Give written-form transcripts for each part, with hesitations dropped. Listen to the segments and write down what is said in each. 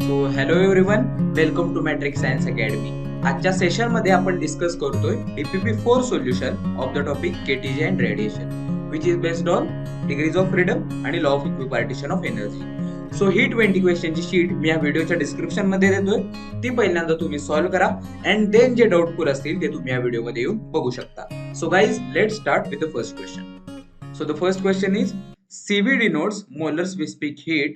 So hello everyone, welcome to matrix science academy. आजच्या session मध्ये आपण डिस्कस करतोय DPP4 solution of the topic KTG and radiation, which is based on degrees of freedom आणि law of equipartition of energy. So ही 20 क्वेश्चनची sheet मी या व्हिडिओच्या डिस्क्रिप्शन मध्ये देतोय. ती पहिल्यांदा तुम्ही सॉल्व्ह करा अँड देन जे डाऊटफुल असतील ते तुम्ही या व्हिडिओमध्ये येऊन बघू शकता. So guys, let start with the first question. So the first question is CV denotes molar specific heat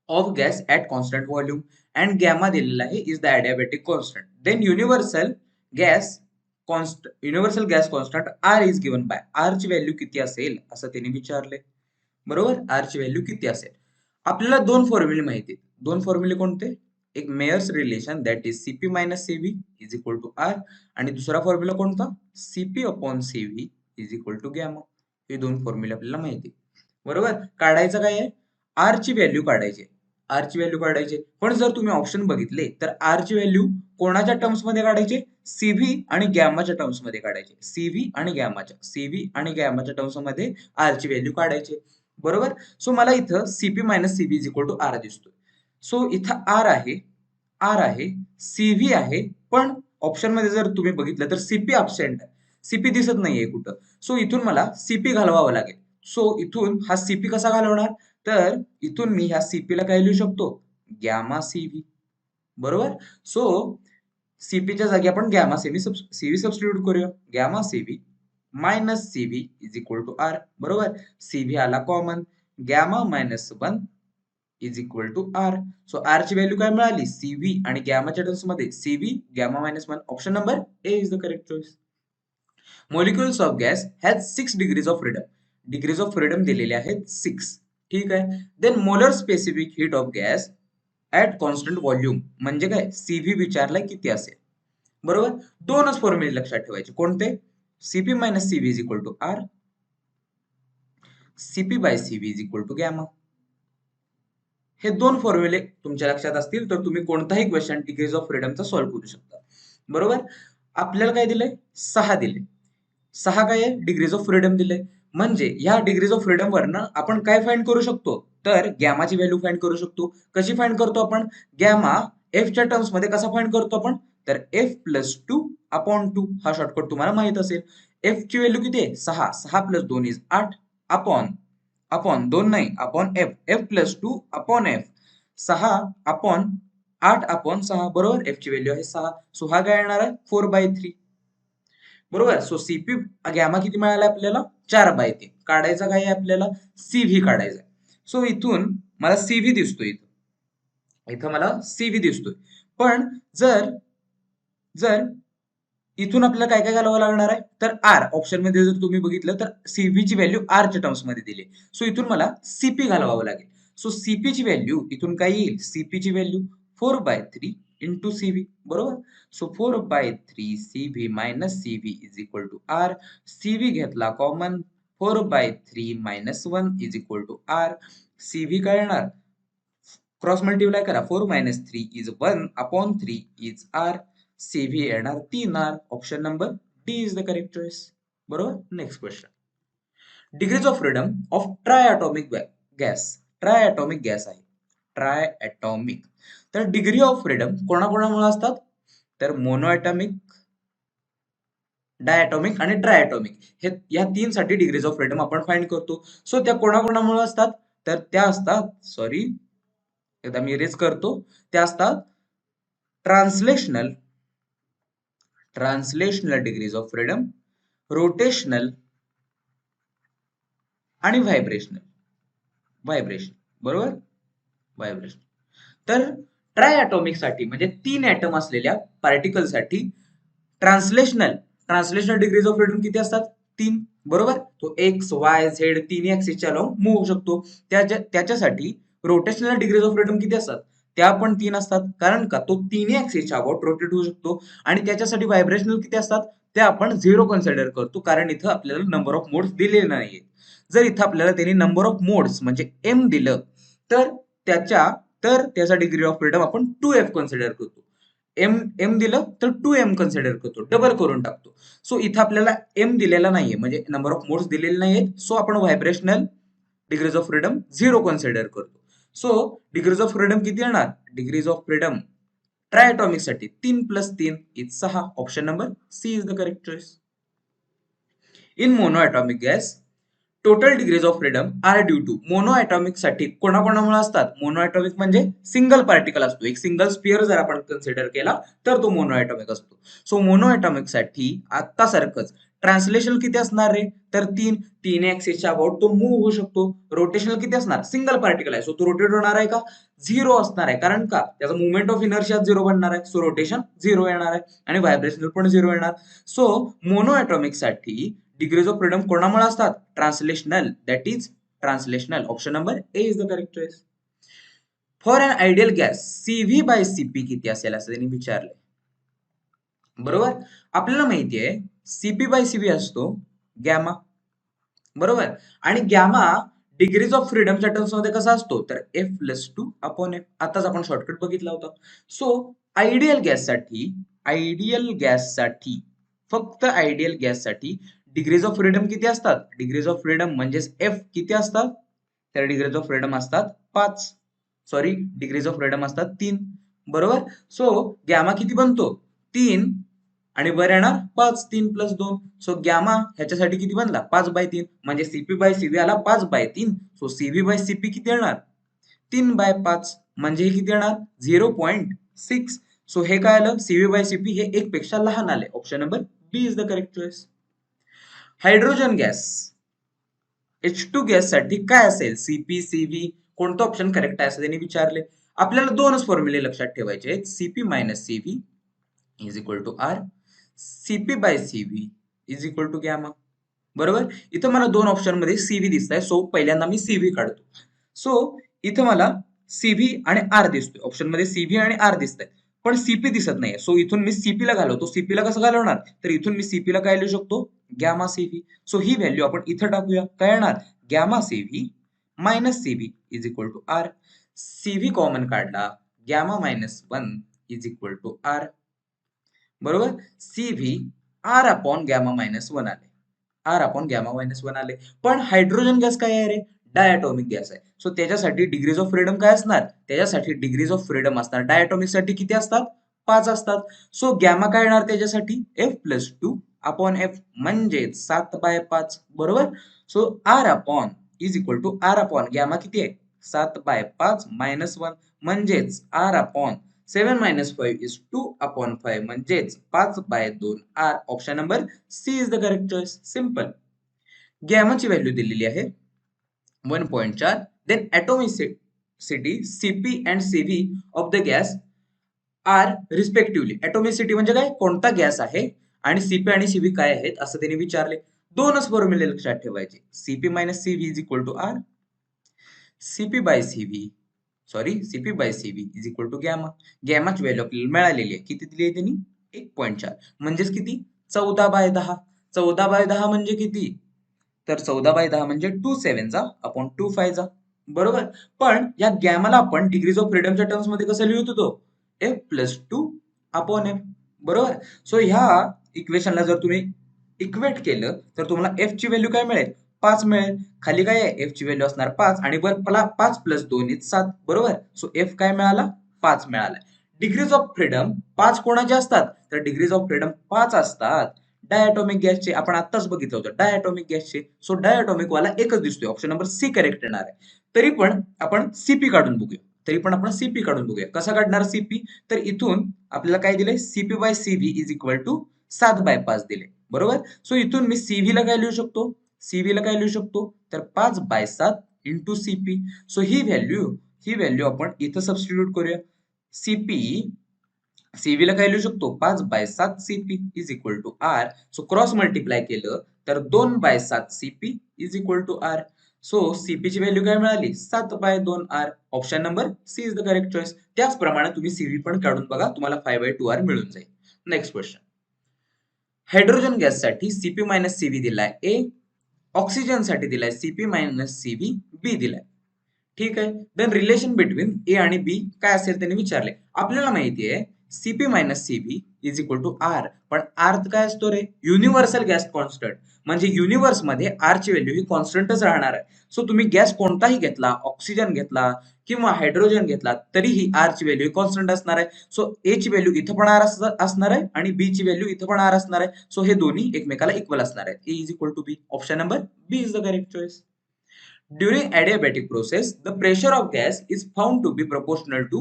of gas at constant volume and gamma दिलेला आहे is the adiabatic constant. Then universal gas constant R is given by. R ची value किती असेल असं त्यांनी विचारले. बरोबर, R ची व्हॅल्यू किती असेल. आपल्याला दोन फॉर्म्युले माहिती. दोन फॉर्म्युले कोणते? एक Mayer's relation that is CP minus CV is equal to R आणि दुसरा फॉर्म्युला कोणता? CP upon CV is equal to gamma. हे दोन फॉर्म्युले आपल्याला माहिती. बरोबर, काढायचं काय आहे? R ची व्हॅल्यू काढायची. आर ची व्हॅल्यू काढायची. पण जर तुम्ही ऑप्शन बघितले तर आर ची व्हॅल्यू कोणाच्या टर्म्स मध्ये काढायचे? सीव्ही आणि गॅमाच्या टर्म्स मध्ये काढायचे. सीव्ही आणि गॅमाच्या टर्म्स मध्ये आर ची व्हॅल्यू काढायची. बरोबर. सो मला इथं CP minus CV is equal to R दिसतोय. सो इथं आर आहे, सीव्ही आहे, पण ऑप्शन मध्ये जर तुम्ही बघितलं तर सीपी अब्सेंट आहे. सीपी दिसत नाहीये कुठं. सो इथून मला सीपी घालवावं लागेल. सो इथून हा सीपी कसा घालवणार? तर इथून मी ह्या सीपी ला काय लिहू शकतो? Gamma CV. बरोबर. सो सीपीच्या जागी आपण गॅमा सीव्ही सबस्टिट्यूट करूया. Gamma CV minus CV is equal to R. बरोबर. सीव्ही आला common. Gamma minus 1 is equal to R. So R ची व्हॅल्यू काय मिळाली? सीव्ही आणि गॅमाच्या टर्म्स मध्ये CV gamma minus 1. Option number A is the correct choice. Molecules of gas has 6 degrees of freedom. Degrees of freedom दिलेले आहेत 6. ठीक आहे. Then molar specific heat of gas at constant volume म्हणजे काय? CV विचारलाय किती असेल. बरोबर. दोनच फॉर्म्युले लक्षात ठेवायचे. कोणते? CP minus CV is equal to R, CP by CV is equal to gamma. हे दोन फॉर्म्युले तुमच्या लक्षात असतील तर तुम्ही कोणताही क्वेश्चन डिग्रीज ऑफ फ्रीडमचा सॉल्व्ह करू शकता. बरोबर. आपल्याला काय दिलंय? 6 दिले. 6 काय आहे? डिग्रीज ऑफ फ्रीडम दिले. म्हणजे ह्या डिग्रीज ऑफ फ्रीडम वरनं आपण काय फाइंड करू शकतो? तर गॅमाची व्हॅल्यू फाइंड करू शकतो. कशी फाइंड करतो आपण? गॅमा एफ च्या टर्म्स मध्ये कसा फाइंड करतो आपण? तर एफ प्लस 2 अपॉन 2 हा शॉर्टकट तुम्हाला माहित असेल. एफ ची व्हॅल्यू किती आहे? 6. 6 प्लस 2 इज 8 अपॉन 2 नाही, upon F. F plus 2 upon F. 6 upon 8 upon 6. बरोबर. एफ ची व्हॅल्यू आहे 6. सो हा काय येणार आहे? 4/3. बरोबर. सो सीपी गॅमा किती मिळाला आपल्याला? 4/3. काढायचा काय आहे आपल्याला? सीव्ही काढायचा. सो इथून मला सीव्ही दिसतोय. इथं मला सीव्ही दिसतोय. पण जर इथून आपल्याला काय काय घालावं लागणार आहे? तर आर. ऑप्शन मध्ये जर तुम्ही बघितलं तर सीव्ही ची व्हॅल्यू आर च्या टर्म्स मध्ये दिली. सो इथून मला सीपी घालवावं लागेल. सो सीपी ची व्हॅल्यू इथून काय येईल? सीपी ची व्हॅल्यू 4/3 इंटू सीव्ही. बरोबर. So 4/3 CV minus CV is equal to R. CV घेतला common. 4/3 minus 1 is equal to R. CV काय येणार? क्रॉस मल्टिप्लाय करा. 4 minus 3 is 1 upon 3 is R. CV येणार 3 R. Option number D is the correct choice. बरोबर. Next question. Degrees of freedom of triatomic gas. ट्रायटॉमिक गॅस आहे. Triatomic. तर degree of freedom कोणाकोणामुळे असतात? तर मोनोएटॉमिक, डायटॉमिक आणि ट्रायटॉमिक हे या तीन साठी डिग्रीज ऑफ फ्रीडम आपण फाइंड करतो. सो त्या कोणाकोणामुळे असतात? तर त्या असतात, सॉरी एकदा मी इरेज करतो, त्या असतात translational degrees of freedom, rotational आणि व्हायब्रेशन. बरोबर. व्हायब्रेशन. तर ट्रायटॉमिक साठी म्हणजे 3 ऍटम असलेल्या पार्टिकल साठी ट्रान्सलेशनल डिग्रीज ऑफ फ्रीडम किती असतात? 3. बरोबर. तो एक्स, वाय, झेड 3 ऍक्सिसच्या अलोंग मूव्ह होऊ शकतो. त्याच्यासाठी रोटेशनल डिग्रीज ऑफ फ्रीडम किती असतात? त्या पण 3 असतात. कारण का तो 3 ऍक्सिसच्या अबाउट रोटेट होऊ शकतो. आणि त्याच्यासाठी व्हायब्रेशनल किती असतात? त्या आपण 0 कन्सिडर करतो, कारण इथं आपल्याला नंबर ऑफ मोड्स दिलेले नाहीये. जर इथं आपल्याला त्यांनी नंबर ऑफ मोड्स म्हणजे एम दिलं तर त्याचा डिग्री ऑफ फ्रीडम आपण 2f कन्सिडर करतो. एम दिलं तर 2m कन्सिडर करतो, डबल करून टाकतो. सो इथं आपल्याला एम दिलेला नाहीये, म्हणजे नंबर ऑफ मोड्स दिलेले नाहीयेत. सो आपण vibrational degrees of freedom 0 consider करतो. सो डिग्रीज ऑफ फ्रीडम किती येणार? डिग्रीज ऑफ फ्रीडम ट्रायटॉमिक साठी 3 + 3 is 6. Option number C is the correct choice. In monoatomic gas total degrees of freedom are due to. Monoatomic साठी कोणाकोणामुळे असतात? Monoatomic म्हणजे single particle असतो, एक सिंगल स्पिअर जर आपण कन्सिडर केला तर तो मोनोएटॉमिक असतो. सो मोनोएटॉमिक साठी आता सारखंच ट्रान्सलेशन किती असणार रे? तर 3 ऍक्सिसच्या अबाउट तो मूव्ह होऊ शकतो. रोटेशनल किती असणार? सिंगल पार्टिकल आहे, सो तो रोटेट होणार आहे का? 0 असणार आहे, कारण का? त्याचा मुवमेंट ऑफ इनर्शिया 0 बनणार आहे, सो रोटेशन 0 येणार आहे आणि व्हायब्रेशनल पण 0 येणार. सो मोनोएटॉमिक साठी डिग्रीज ऑफ फ्रीडम कोणामुळे असतात? Translational, that is translational. Option number A is the correct choice. For an ideal gas CV बाय CP किती असेल असं त्यांनी विचारलंय. बरोबर, आपल्याला माहिती आहे CP बाय CV असतो गॅमा. बरोबर, आणि गॅमा डिग्रीज ऑफ फ्रीडमच्या टर्म्स मध्ये कसा असतो? तर F+2/F. आताच आपण शॉर्टकट बघितला होता. सो आयडियल गॅससाठी फक्त आयडियल गॅससाठी डिग्रीज ऑफ फ्रीडम किती असतात? डिग्रीज ऑफ फ्रीडम म्हणजेच F किती असतात? तर डिग्रीज ऑफ फ्रीडम असतात 5. सॉरी, डिग्रीज ऑफ फ्रीडम असतात 3. बरोबर, सो गॅमा किती बनतो? 3 आणि वर येणार 5, 3 + 2. सो गॅमा ह्याच्यासाठी किती बनला? 5/3, म्हणजे CP बाय CV आला 5/3. सो CV बाय CP किती येणार? 3/5, म्हणजे हे किती येणार? 0.6. सो हे काय आलं? CV बाय CP हे 1 पेक्षा लहान आले. Option number B is the correct choice. Hydrogen gas H2 gas साठी काय असेल? CP, CV कोणतं ऑप्शन करेक्ट आहे असं त्यांनी विचारले. आपल्याला दोनच फॉर्म्युले लक्षात ठेवायचे आहेत. CP - CV is equal to R. CP by CV is equal to gamma. बरोबर, इथं मला दोन ऑप्शन मध्ये CV दिसत आहे, सो पहिल्यांदा मी CV काढतो. सो इथं मला CV आणि R दिसतोय, ऑप्शन मध्ये CV आणि R दिसत आहे, पण CP दिसत नाहीये. सो इथून मी CP ला घालवतो. CP ला कसं घालवणार? तर इथून मी CP ला काय लिहू शकतो? Gamma CV. सो ही व्हॅल्यू आपण इथं टाकूया. काय येणार? Gamma CV minus CV is equal to R. CV common काढला, gamma -1 is equal to R. बरोबर, CV R अपॉन गॅमा -1 आले. R अपॉन गॅमा -1 आले. पण हायड्रोजन गॅस काय आहे रे? डायटॉमिक गॅस आहे. सो त्याच्यासाठी डिग्रीज ऑफ फ्रीडम काय असणार? त्याच्यासाठी डिग्रीज ऑफ फ्रीडम असणार. डायटॉमिक साठी किती असतात? 5 असतात. सो गॅमा काय येणार त्याच्यासाठी? F+2/F म्हणजे 7/5. बरोबर, so R upon is equal to R upon gamma किती आहे? 7/5 -1 म्हणजेच R अपॉन 7 - 5 is 2/5 म्हणजेच 5/2 R. Option number C is the correct choice. Simple. गॅमाची व्हॅल्यू दिलेली आहे 1.4. Then atomicity CP and CV of the gas are respectively. Atomicity म्हणजे काय? कोणता गॅस आहे, आणि CP आणि CV काय आहेत असं त्यांनी विचारले. दोनच फॉर्म्युले लक्षात ठेवायचे. CP - CV is equal to R. CP by CV is equal to gamma. गॅमाची व्हॅल्यू आपल्याला मिळालेली आहे. किती दिली आहे त्यांनी? 1.4. म्हणजेच किती? 14/10. 14/10 म्हणजे किती? तर 14/10 म्हणजे 2 7 अपॉन 2 5. बरोबर, पण या गॅमाला आपण डिग्रीज ऑफ फ्रीडमच्या टर्म्स मध्ये कसं लिहित होतो? F+2/F. बरोबर, सो ह्या इक्वेशनला जर तुम्ही इक्वेट केलं तर तुम्हाला F ची व्हॅल्यू काय मिळेल? 5 मिळेल. खाली काय आहे? F ची व्हॅल्यू असणार 5 आणि वर 5 + 2 इज 7. बरोबर, सो F काय मिळाला? 5 मिळाला. डिग्रीज ऑफ फ्रीडम 5 कोणाचे असतात? तर डिग्रीज ऑफ फ्रीडम 5 असतात डायटॉमिक गॅसचे. आपण आत्ताच बघितलं होतं डायटॉमिक गॅसचे. सो डायटॉमिक वाला एकच दिसतोय. ऑप्शन नंबर सी करेक्ट येणार आहे. तरी पण आपण CP काढून बघूया. कसा काढणार CP? तर इथून आपल्याला काय दिलंय? CP by CV is equal to 7/5 दिले. बरोबर, सो इथून मी CV ला काय लिहू शकतो? तर 5/7 इंटू CP. सो ही व्हॅल्यू आपण इथं सबस्टिट्यूट करूया. CV ला काय लिहू शकतो? 5/7 CP is equal to R. So cross multiply केलं तर 2/7 CP is equal to R. So CP ची व्हॅल्यू काय मिळाली? 7/2 R. Option number C is the correct choice. त्याचप्रमाणे तुम्ही CV पण काढून बघा, तुम्हाला 5/2 R मिळून जाईल. Next question. हायड्रोजन गॅस साठी CP - CV दिलाय A. ऑक्सिजन साठी दिलाय CP - CV B दिलाय. ठीक आहे. देन रिलेशन बिटवीन A आणि B काय असेल त्यांनी विचारले. आपल्याला माहिती आहे CP minus CV is equal to R. पण आर काय असतो रे? Universal gas constant. म्हणजे युनिव्हर्स मध्ये आर ची व्हॅल्यू ही कॉन्स्टंटच राहणार आहे. सो तुम्ही गॅस कोणताही घेतला, ऑक्सिजन घेतला किंवा हायड्रोजन घेतला तरीही आर ची व्हॅल्यू कॉन्स्टंट असणार आहे. सो ए ची व्हॅल्यू इथं पण आर असणार आहे आणि बी ची व्हॅल्यू इथं पण आर असणार आहे. सो हे दोन्ही एकमेकाला इक्वल असणार आहेत. A is equal to B. Option number B is the correct choice. During adiabatic process, the pressure of gas is found to be proportional to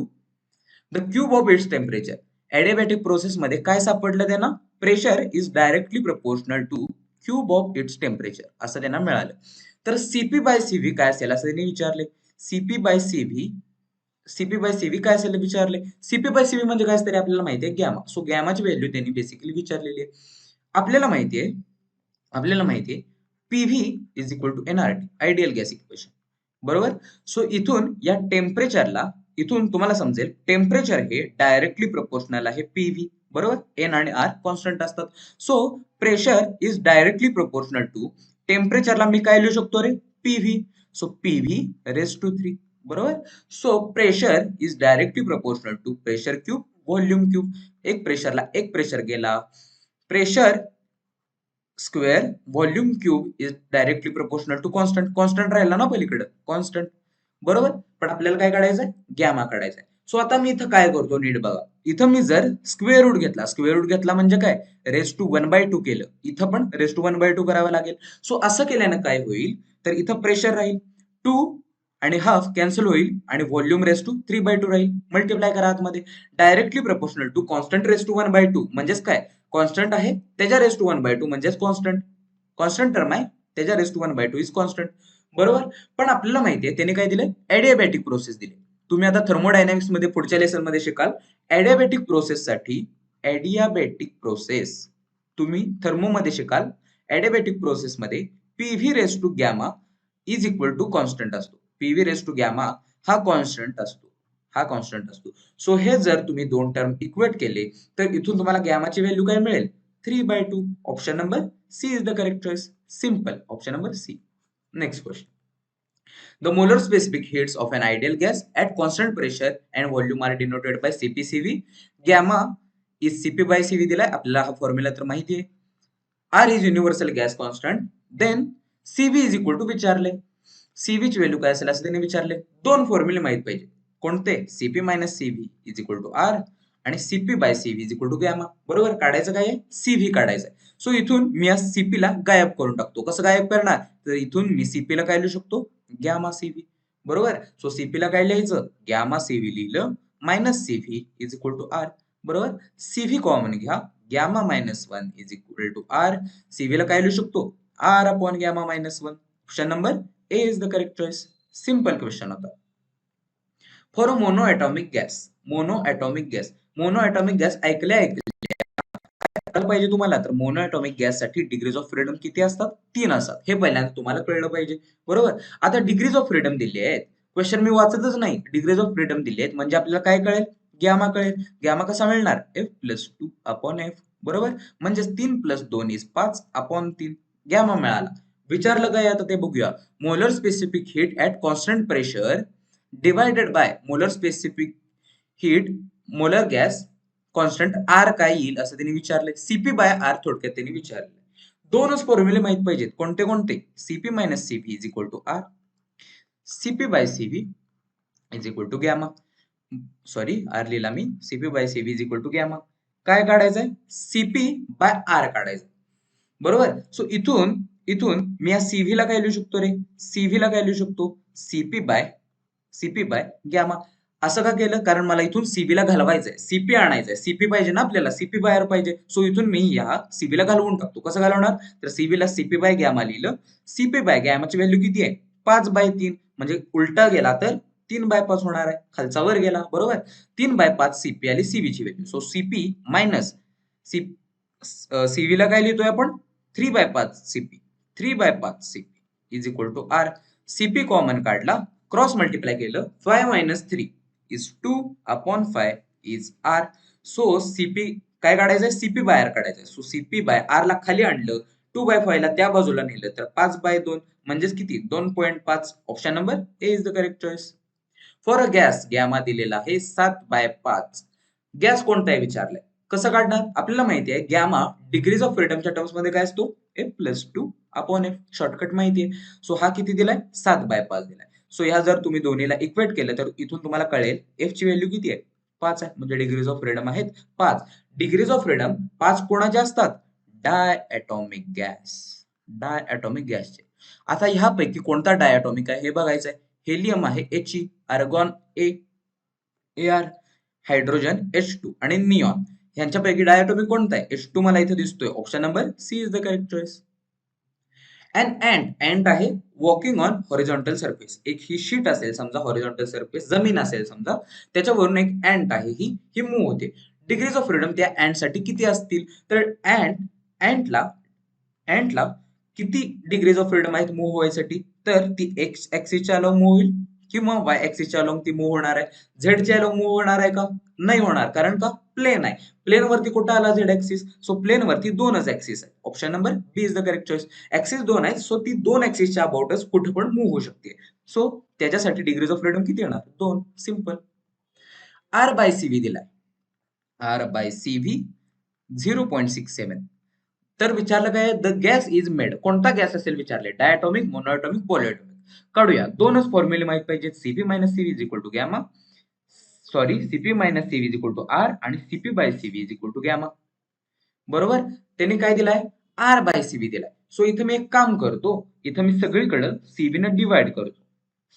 the cube of its temperature. Adiabatic process मध्ये काय सापडलं त्यांना? Pressure is directly proportional two cube of its temperature असं त्यांना मिळालं. तर CP by CV काय असेल असं त्यांनी विचारले. सीपी बाय सीव्ही काय असेल विचारले. सीपी बाय सीव्ही म्हणजे काय असतं आपल्याला माहिती आहे गॅमा. सो गॅमाची व्हॅल्यू त्यांनी बेसिकली विचारलेली आहे. आपल्याला माहिती आहे PV is equal to NRT, ideal gas equation. बरोबर. सो इथून या टेम्परेचरला, इथून तुम्हाला समजेल टेम्परेचर हे डायरेक्टली प्रोपोर्शनल आहे पीव्ही. बरोबर. एन आणि आर कॉन्स्टंट असतात. So pressure is directly proportional to टेम्परेचरला मी काय लिहू शकतो रे? PV. So PV raise to 3. बरोबर. So pressure is directly proportional to pressure cube volume cube. एक प्रेशरला एक प्रेशर गेला. Pressure square volume cube is directly proportional to constant. Constant राहिला ना पलीकडे कॉन्स्टंट. बरोबर. पण आपल्याला काय काढायचंय? गॅमा काढायचंय. सो आता मी इथं काय करतो नीट बघा. इथं मी जर स्क्वेअर रूट घेतला म्हणजे काय? रेस टू 1/2 केलं. इथं पण रेस टू 1/2 करावं लागेल. सो असं केल्यानं काय होईल? तर इथं प्रेशर राहील 2 आणि हाफ कॅन्सल होईल आणि व्हॉल्यूम रेस टू 3/2 राहील. मल्टिप्लाय करा आतमध्ये. Directly proportional to constant raise to 1/2 म्हणजेच काय? कॉन्स्टंट आहे त्याच्या रेस टू 1/2 म्हणजेच कॉन्स्टंट टर्म आहे त्याच्या रेस टू 1/2 इज कॉन्स्टंट. बरोबर. पण आपल्याला माहितीये त्याने काय दिले? ॲडियाबॅटिक प्रोसेस दिली. तुम्ही आता थर्मोडायनामिक्स मध्ये पुढच्या लेसन मध्ये शिकाल. ॲडियाबॅटिक प्रोसेस तुम्ही थर्मो मध्ये शिकाल. ॲडियाबॅटिक प्रोसेस मध्ये PV raise to gamma is equal to constant असतो. पीव्ही रेस टू गॅमा हा कॉन्स्टंट असतो. सो हे जर तुम्ही दोन टर्म इक्वेट केले तर इथून तुम्हाला गॅमाची व्हॅल्यू काय मिळेल? 3/2. Option number C is the correct choice. Simple. Option number C. Next question. The molar specific heats of an ideal gas at constant pressure and volume are denoted by CpCv. Gamma is Cp by Cv दिलाय आपल्याला. हा formula तर माहिती आहे. R is universal gas constant. Then Cv is equal to विचारले. Cv ची value काय असेल असं त्यांनी विचारले. दोन फॉर्म्युले माहित पाहिजे. कोणते? Cp minus Cv is equal to R आणि Cp by Cv is equal to gamma. बरोबर. काढायचं काय आहे? Cv काढायचं आहे. सो इथून मी या Cp ला गायब करून टाकतो. कसं गायब करणार? तर इथून मी Cp ला काय लिहू शकतो? Gamma Cv. बरोबर. सो Cp ला काय लिहायचं? गॅमा Cv लिहिलं minus Cv is equal to R. बरोबर. Cv कॉमन घ्या. Gamma minus 1 is equal to R. Cv ला काय लिहू शकतो? R upon gamma minus 1. Option number A is the correct choice. Simple question होता. फॉर अ मोनोएटॉमिक गॅस ऐकले पाहिजे तुम्हाला. तर मोनोएटॉमिक गॅस साठी डिग्रीज ऑफ फ्रीडम किती असतात? 3 असतात. हे पहिल्यांदा तुम्हाला कळलं पाहिजे. बरोबर. आता डिग्रीज ऑफ फ्रीडम दिली आहेत. क्वेश्चन मी वाचतच नाही. डिग्रीज ऑफ फ्रीडम दिली आहेत म्हणजे आपल्याला काय कळेल? गॅमा कळेल. गॅमा कसा मिळणार? F+2 upon F. बरोबर. म्हणजे 3 + 2 इज 5 अपॉन 3. गॅमा मिळाला. विचारलं काय आता ते बघूया. Molar specific heat at constant pressure divided by molar specific heat molar gas constant R काय येईल असं त्यांनी विचारले. सीपी बाय आर थोडक्यात त्यांनी विचारले. दोनच फॉर्म्युले माहित पाहिजेत. कोणते कोणते? CP minus CV is equal to R. CP by CV is equal to gamma. Sorry R लिहिला मी. CP by CV is equal to gamma. काय काढायचंय? सीपी बाय आर काढायचं. बरोबर. सो इथून मी या सीव्ही ला काय लिहू शकतो रे? सीव्ही ला काय लिहू शकतो? CP by gamma. असं का केलं? कारण मला इथून सीबी ला घालवायचंय. सीपी आणायचंय. सीपी पाहिजे ना आपल्याला. सीपी बाहेर पाहिजे. सो इथून मी या सीबी ला घालवून टाकतो. कसं घालवणार? तर सीबी ला सीपी बाय गॅमा लिहिलं. सीपी बाय गॅमाची व्हॅल्यू किती आहे? 5/3. म्हणजे उलटा गेला तर 3/5 होणार आहे. खालचा वर गेला. बरोबर. 3/5 सीपी आली सीबी ची value. So CP minus CV ला काय लिहितोय आपण? 3/5 CP. 3/5 CP is equal to R. CP common काढला. क्रॉस मल्टिप्लाय केलं. 5 - 3 is 2 upon 5 is R. So CP काय काढायचंय? CP बाय R काढायचंय. सो CP बाय R ला खाली आणलं. 2/5 ला त्या बाजूला नेलं तर 5/2 म्हणजेच किती? 2.5. Option number A is the correct choice. For a gas gamma दिलेला आहे 7/5. गॅस कोणता आहे विचारलंय. कसं काढणार? आपल्याला माहिती आहे गॅमा डिग्रीज ऑफ फ्रीडमच्या टर्म्स मध्ये काय असतो? F+2/F. शॉर्टकट माहिती आहे. सो हा किती दिलाय? 7/5 दिलाय. सो ह्या जर तुम्ही दोन्हीला इक्वेट केलं तर इथून तुम्हाला कळेल F ची व्हॅल्यू किती आहे? 5 आहे. म्हणजे डिग्रीज ऑफ फ्रीडम आहेत 5. डिग्रीज ऑफ फ्रीडम 5 कोणाचे असतात? Diatomic gas. डायॲटॉमिक गॅसचे. आता ह्यापैकी कोणता डायॲटॉमिक आहे हे बघायचं आहे. हेलियम आहे He, argon Ar, hydrogen H2 आणि निऑन ह्यांच्यापैकी डायॲटॉमिक कोणता आहे? H2 मला इथे दिसतोय. Option number C is the correct choice. And आहे वॉकिंग ऑन हॉरिझॉन्टल सरफेस. एक ही शीट असेल समजा, हॉरिझॉन्टल सरफेस जमीन असेल समजा, त्याच्यावरून एक अँट आहे ही मूव्ह होते. डिग्रीज ऑफ फ्रीडम त्या अँट साठी किती असतील? तर अँटला अँटला किती डिग्रीज ऑफ फ्रीडम आहेत मूव्ह व्हायसाठी? तर ती एक्स ऍक्सिसच्या अलोंग मूव्ह होईल किंवा वाय ऍक्सिसच्या अलोंग ती मूव्ह होणार आहे. झेडच्या अलोंग मूव्ह होणार आहे का? नाही होणार, कारण का? प्लेन आहे. प्लेन वरती कुठं आला झेड ऍक्सिस? सो प्लेन वरती दोनच ऍक्सिस आहे. Option number B is the correct choice. Axis दोन आहेत, सो ती दोन ऍक्सिसच्या अबाउटच कुठे पण मूव्ह होऊ शकते. सो त्याच्यासाठी डिग्रीज ऑफ फ्रीडम किती येणार? 2. सिंपल. आर बाय सीव्ही दिलाय. R by CV 0.67. तर विचारलं काय? The gas is made. कोणता गॅस असेल विचारले? डायॲटॉमिक, मोनोॲटॉमिक, पॉलिॲटॉमिक. काढूया. दोनच फॉर्म्युले माहित पाहिजेत. Cp minus Cv is equal to gamma. Sorry, Cp minus Cv is equal to R आणि Cp by Cv is equal to gamma. बरोबर? त्यांनी काय दिलाय? आर बाय सीव्ही दिलाय. सो इथे मी एक काम करतो, इथं मी सगळीकडे सीव्ही न डिवाइड करतो.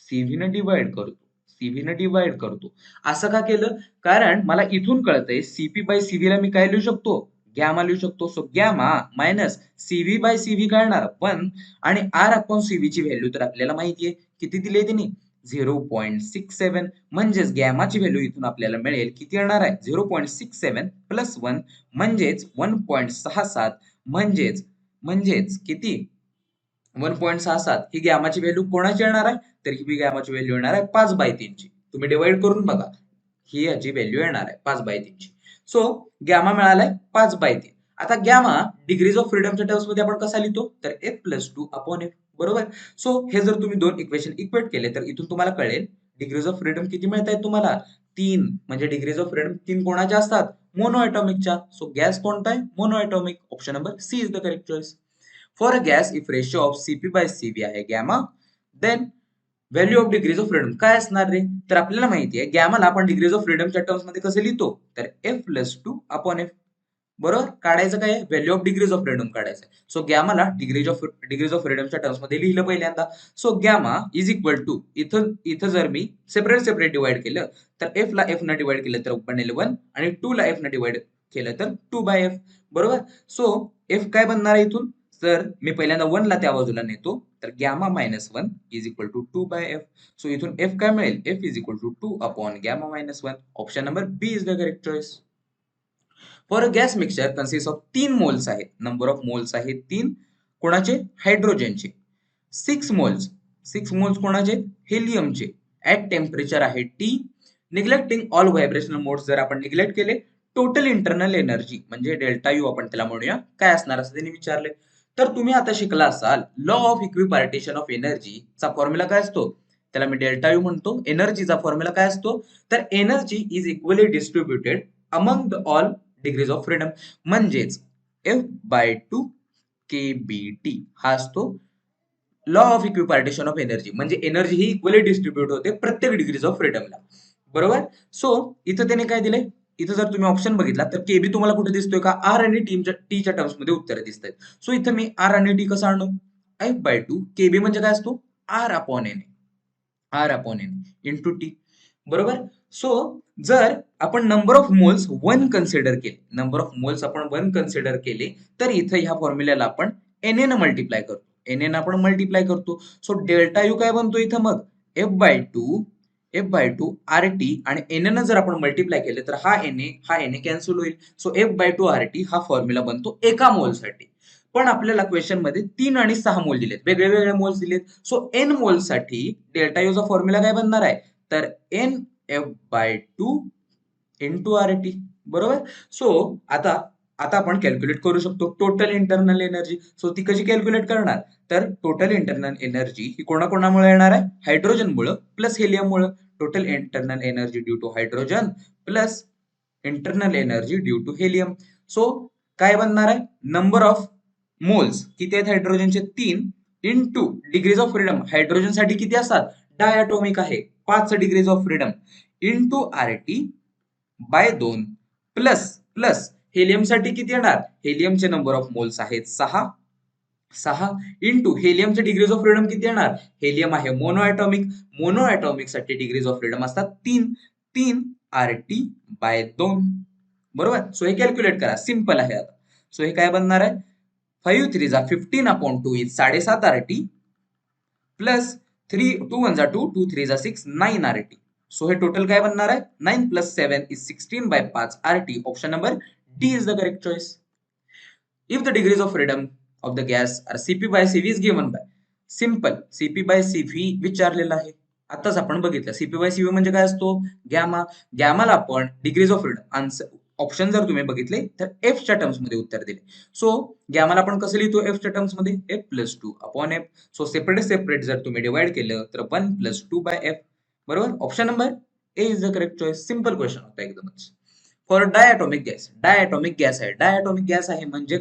सीव्ही न डिवाइड करतो. सीव्ही न डिवाइड करतो. असं का केलं? कारण मला इथून कळतंय सीपी बाय सीव्ही ला मी काय लिहू शकतो? गॅमा लिहू शकतो. So gamma minus CV by CV काय येणार? 1 आणि आर अपॉन सीव्ही ची व्हॅल्यू तर आपल्याला माहिती आहे. किती दिली आहे त्यांनी? 0.67. म्हणजेच गॅमाची व्हॅल्यू इथून आपल्याला मिळेल किती येणार आहे? 0.67 प्लस 1 म्हणजेच 1.67. म्हणजेच किती? 1.67 ही गॅमाची व्हॅल्यू कोणाची येणार आहे? तर ही गॅमाची व्हॅल्यू येणार आहे 5/3 ची. तुम्ही डिवाइड करून बघा. ही याची व्हॅल्यू येणार आहे 5/3 ची. सो गॅमा मिळालाय 5/3. आता गॅमा डिग्रीज ऑफ फ्रीडमच्या टर्म्स मध्ये आपण कसा लिहितो? तर F+2/F. बरोबर? सो हे जर तुम्ही दोन इक्वेशन इक्वेट केले तर इथून तुम्हाला कळेल डिग्रीज ऑफ फ्रीडम किती मिळत आहेत तुम्हाला? 3. म्हणजे डिग्रीज ऑफ फ्रीडम 3 कोणाच्या असतात? मोनोॲटॉमिकच्या. सो गॅस कोणता आहे? Monoatomic. Option number C is the correct choice. For a gas, if ratio of Cp by Cv आहे gamma, then value of degrees of freedom काय असणार रे? तर आपल्याला माहिती आहे गॅमाला आपण डिग्रीज ऑफ फ्रीडमच्या टर्म्स मध्ये कसं लिहितो? तर F+2/F. बरोबर? काढायचं काय? Value of degrees of freedom काढायचं. सो गॅमाला डिग्रीज ऑफ फ्रीडमच्या टर्म्स मध्ये लिहिलं पहिल्यांदा. So gamma is equal to इथं जर मी सेपरेट डिवाइड केलं तर F ला F न डिवाइड केलं तर बनेल 1 आणि 2 ला F न डिवाइड केलं तर 2/F. बरोबर? सो F काय बनणार आहे इथून? तर मी पहिल्यांदा 1 ला त्या बाजूला नेतो तर gamma minus 1 is equal to 2/F. So इथून F काय मिळेल? F is equal to 2 upon gamma minus 1. Option number B is the correct choice. For a gas mixture consist of 3 moles आहेत. नंबर ऑफ मोल्स आहेत 3. कोणाचे? हायड्रोजनचे. 6 moles कोणाचे? हेलियमचे. At temperature आहे T. Neglecting all vibrational modes जर आपण neglect केले, टोटल इंटरनल एनर्जी म्हणजे डेल्टा यू आपण त्याला म्हणूया, काय असणार असं त्यांनी विचारले. तर तुम्ही आता शिकला असाल law of equipartition of energy चा फॉर्म्युला काय असतो? त्याला मी डेल्टा यू म्हणतो. एनर्जीचा फॉर्म्युला काय असतो? तर energy is equally distributed among the all degrees of freedom. म्हणजेच F/2 KBT हा असतो law of equipartition of energy. म्हणजे एनर्जी ही इक्वली डिस्ट्रीब्युट होते प्रत्येक डिग्रीज ऑफ फ्रीडमला. बरोबर? सो इथं त्याने काय दिले? इथं जर तुम्ही ऑप्शन बघितला तर केबी तुम्हाला कुठे दिसतोय का? आर आणि टीच्या टर्म्स मध्ये उत्तर दिसत आहेत. सो इथं मी आर आणि टी कसं आणू? F/2 केबी म्हणजे काय असतो? R upon N. R upon N into T. बरोबर? सो जर आपण नंबर ऑफ मोल्स 1 कन्सिडर केले, नंबर ऑफ मोल्स आपण 1 कन्सिडर केले तर इथं ह्या फॉर्म्युल्याला आपण एन मल्टिप्लाय करतो. एन आपण मल्टिप्लाय करतो. सो डेल्टा यू काय बनतो इथं मग? F/2 आर टी आणि एन जर आपण मल्टिप्लाय केले तर हा एन कॅन्सल होईल. सो F/2 आर टी हा फॉर्म्युला बनतो एका मोलसाठी. पण आपल्याला क्वेश्चन मध्ये 3 आणि 6 मोल दिलेत, वेगळे वेगळे मोल्स दिलेत. सो एन मोल साठी डेल्टा यू चा फॉर्म्युला काय बनणार आहे? तर N F/2 into R T. बरोबर? सो आता आपण कॅल्क्युलेट करू शकतो टोटल इंटरनल एनर्जी. सो ती कशी कॅल्क्युलेट करणार? तर टोटल इंटरनल एनर्जी ही कोणाकोणामुळे येणार आहे? हायड्रोजन मुळे प्लस हेलियम मुळे. Total internal energy due to hydrogen plus internal energy due to helium. So काय बनणार आहे, नंबर ऑफ मोल्स किती आहेत हायड्रोजनचे 3 into degrees of freedom. Hydrogen साठी किती असतात, डायटॉमिक आहे 5 degrees of freedom into RT by 2 plus plus helium साठी किती येणार, हेलियमचे नंबर ऑफ मोल्स आहेत 6 इंटू हेलियमचे डिग्रीज ऑफ फ्रीडम किती येणार, हेलियम आहे मोनो ॲटॉमिक साठी डिग्रीज ऑफ फ्रीडम असतात 3 आरटी बाय 2. बरोबर. सो हे कॅल्क्युलेट करा, सिंपल आहे आता. सो हे काय बनणार आहे, 5 3 जा 15/2 इज 7.5 आरटी प्लस 2 1 जा 2 2 3 जा 6 9 आरटी. सो हे टोटल काय बनणार आहे, 9 + 7 is 16/5 RT. Option number D is the correct choice. If the degrees of freedom of the gas are Cp by Cv is given by, simple Cp by Cv विचारलेला आहे. आताच आपण बघितलं Cp by Cv म्हणजे काय असतो, gamma. गॅमाला आपण degrees of freedom answer option जर तुम्ही बघितले तर एफ च्या टर्म्स मध्ये उत्तर दिले. सो गॅमाला आपण कसं लिहितो, एफ च्या टर्म्स मध्ये f+2/f. सो सेपरेट जर तुम्ही डिवाइड केलं तर 1+2/f. बरोबर. Option number A is the correct choice. Simple question होता एकदमच. For diatomic gas, diatomic gas आहे म्हणजे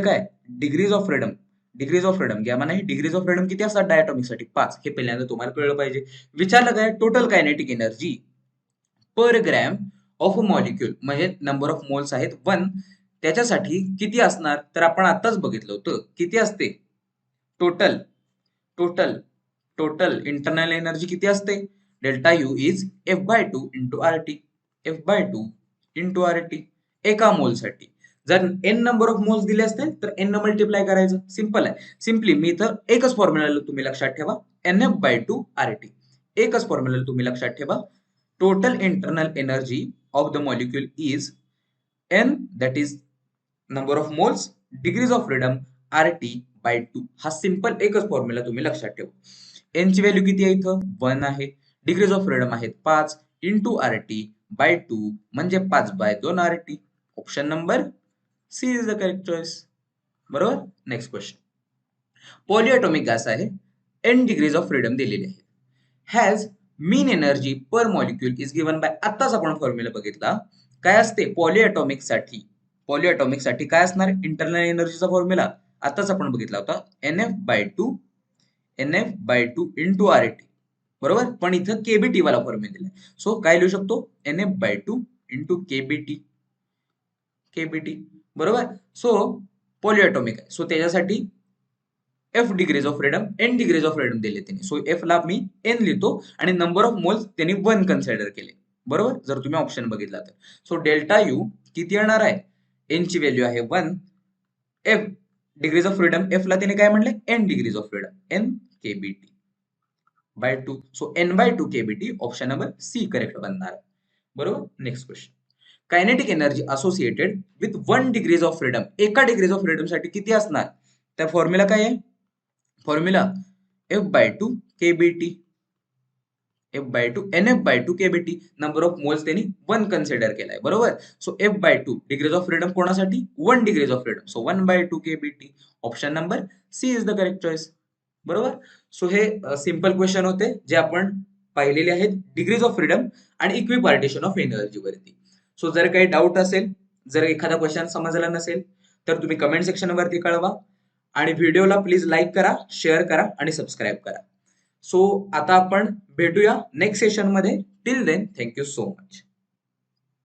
काय डिग्रीज ऑफ फ्रीडम गॅमा नाही, डिग्रीज ऑफ फ्रीडम किती असतात डायटॉमिक साठी 5. हे पहिल्यांदा तुम्हाला कळलं पाहिजे. विचारलं काय, total kinetic energy per gram of molecule म्हणजे नंबर ऑफ मोल्स आहेत 1, त्याच्यासाठी किती असणार, तर आपण आताच बघितलं होतं किती असते, टोटल इंटरनल एनर्जी किती असते, delta U is f/2 into RT. एका मोल साठी. जर n नंबर ऑफ मोल्स दिले असतील तर n न मल्टिप्लाय करायचं. सिंपल आहे. सिम्पली मी इथं एकच फॉर्म्युला तुम्ही लक्षात ठेवा, NF/2 RT. एकच फॉर्म्युला तुम्ही लक्षात ठेवा, total internal energy of the molecule is n, that is number of moles degrees of freedom RT/2. हा सिंपल एकच फॉर्म्युला तुम्ही लक्षात ठेवा. n ची व्हॅल्यू किती आहे, इथं 1 आहे, डिग्रीज ऑफ फ्रीडम आहेत 5 इंटू RT/2 म्हणजे 5/2 RT. Option number C is the correct choice. बरोबर. Next question. पॉलीएटॉमिक गॅस आहे, n डिग्रीज ऑफ फ्रीडम दिलेली आहे. Has mean energy per molecule is given by, आताच आपण फॉर्म्युला बघितला काय असते पॉलीएटॉमिक साठी काय असणार, इंटरनल एनर्जीचा फॉर्म्युला आताच आपण बघितला होता, NF/2 इंटू RT. बरोबर. पण इथं केबीटी वाला फॉर्म्युला दिलाय. सो काय लिहू शकतो, NF/2 इंटू केबीटी. बरोबर. सो पॉलीएटॉमिक आहे, सो त्याच्यासाठी f degrees of freedom, n degrees of freedom दिले त्यांनी. सो f ला मी n लिहितो आणि नंबर ऑफ मोल्स त्यांनी 1 कन्सिडर केले. बरोबर. जर तुम्ही ऑप्शन बघितला तर. सो डेल्टा यू किती येणार आहे, n ची व्हॅल्यू आहे 1, f degrees of freedom, f ला त्याने काय म्हणले, n degrees of freedom, n kBT by 2. So n/2 kBT. Option number C correct बनणार आहे. बरोबर. Next question. Kinetic energy associated with 1 degrees of freedom, एका डिग्रीज ऑफ फ्रीडम साठी किती असणार, त्या फॉर्म्युला काय आहे, formula f/2 kBT. NF/2 kBT. Number of moles त्यांनी 1 कन्सिडर केलाय. बरोबर. So f/2 degrees of freedom कोणासाठी, 1 degrees of freedom. So 1/2 kBT. Option number C is the correct choice. बरोबर. सो हे सिंपल क्वेश्चन होते जे आपण पाहिलेले आहेत डिग्रीज ऑफ फ्रीडम आणि इक्विपार्टिशन ऑफ एनर्जी वरती. सो जर काही डाऊट असेल, जर एखादा क्वेश्चन समजला नसेल तर तुम्ही कमेंट सेक्शन वरती कळवा आणि व्हिडिओला प्लीज लाईक करा, शेअर करा आणि सबस्क्राईब करा. सो आता आपण भेटूया नेक्स्ट सेशन मध्ये. Till then, thank you so much.